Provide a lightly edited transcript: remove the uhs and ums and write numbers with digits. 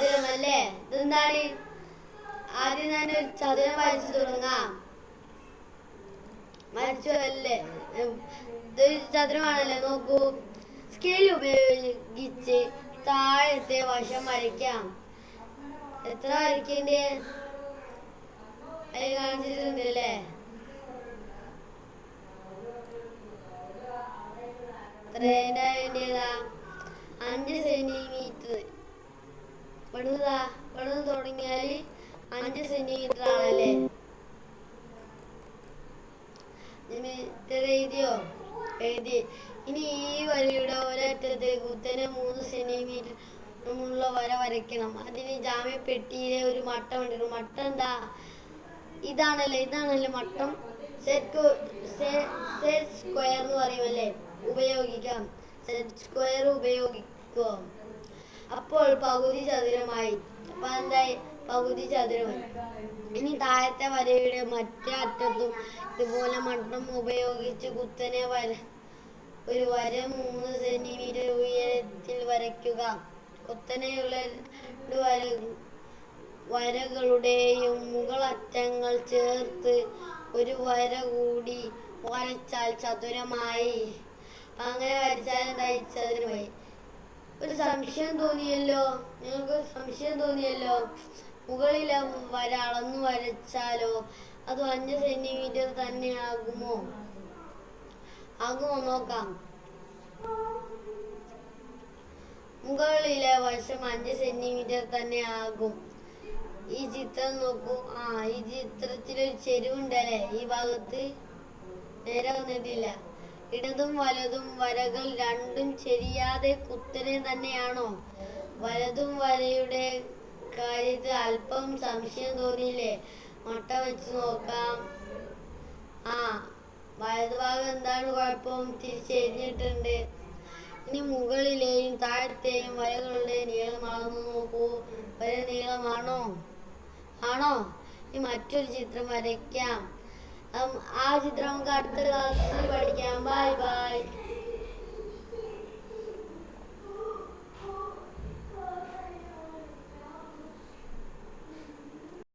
ചതുരം അല്ലേ? ഇതെന്താണ്? ആദ്യം തന്നെ ഒരു ചതുരം വരച്ചു തുടങ്ങാം. വരച്ചു അല്ലേ? ഇതൊരു ചതുരമാണല്ലേ? നോക്കൂ, സ്കെയിൽ ഉപയോഗിച്ച് താഴത്തെ വശം വരയ്ക്കാം. എത്ര വരയ്ക്കേണ്ടേ? അതിൽ കാണിച്ചിട്ടുണ്ടല്ലേ? എത്രേന്റെ വേണ്ടിയതാ? 5 സെന്റിമീറ്റർ. ഇവിടുന്ന് തുടങ്ങിയാൽ 5 സെന്റിമീറ്റർ ആണല്ലേ? എഴുതിയോ? എഴുതി. ഇനി ഈ വരയുടെ ഒരറ്റത്ത് കുത്തനെ 3 സെന്റിമീറ്റർ ഉള്ള വര വരയ്ക്കണം. അതിന് ജാമ്യപ്പെട്ടിയിലെ ഒരു മട്ടം ഉണ്ട്. മട്ടം എന്താ? ഇതാണല്ലേ മട്ടം. സെറ്റ് സ്ക്വയർ എന്ന് പറയുമല്ലേ? ഉപയോഗിക്കാം. സെറ്റ് സ്ക്വയർ ഉപയോഗിക്കുക. അപ്പോൾ പകുതി ചതുരമായി. അപ്പൊ എന്തായി? പകുതി ചതുരമായി. ഇനി താഴത്തെ വരയുടെ മറ്റേ അറ്റത്തും ഇതുപോലെ മട്ടം ഉപയോഗിച്ച് കുത്തനെ ഒരു വര 3 സെന്റിമീറ്റർ ഉയരത്തിൽ വരയ്ക്കുക. കുത്തനെയുള്ള വരകളുടെയും മുകളറ്റങ്ങൾ ചേർത്ത് ഒരു വര കൂടി വരച്ചാൽ ചതുരമായി. അങ്ങനെ വരച്ചാൽ എന്തായി? ചതുരമായി. ഒരു സംശയം തോന്നിയല്ലോ? നിങ്ങൾക്ക് സംശയം തോന്നിയല്ലോ? മുകളിലെ വര അളന്നു വരച്ചാലോ? അത് 5 സെന്റിമീറ്റർ തന്നെ ആകുമോ നോക്കാം. മുകളിലെ വശം 5 സെന്റിമീറ്റർ തന്നെ ആകും. ഈ ചിത്രം നോക്കൂ. ഈ ചിത്രത്തിലൊരു ചെരുവുണ്ടല്ലേ? ഈ ഭാഗത്ത് നേരെ വന്നിട്ടില്ല. ഇടതും വലതും വരകൾ രണ്ടും ശരിയാതെ കുത്തനെ തന്നെയാണോ? വലതും വരയുടെ കാര്യത്തിൽ അല്പം സംശയം തോന്നിയില്ലേ? മട്ട വെച്ച് നോക്കാം. വലതുഭാഗം എന്താണ് കുഴപ്പം? തിരിച്ചെഴുതിയിട്ടുണ്ട്. ഇനി മുകളിലെയും താഴത്തെയും വരകളുടെ നീളം അളന്നു നോക്കൂ. വര നീളമാണോ? ഇനി മറ്റൊരു ചിത്രം വരയ്ക്കാം. ആ ചിത്രം നമുക്ക് അടുത്ത ക്ലാസ്സിൽ പഠിക്കാം. Bye bye.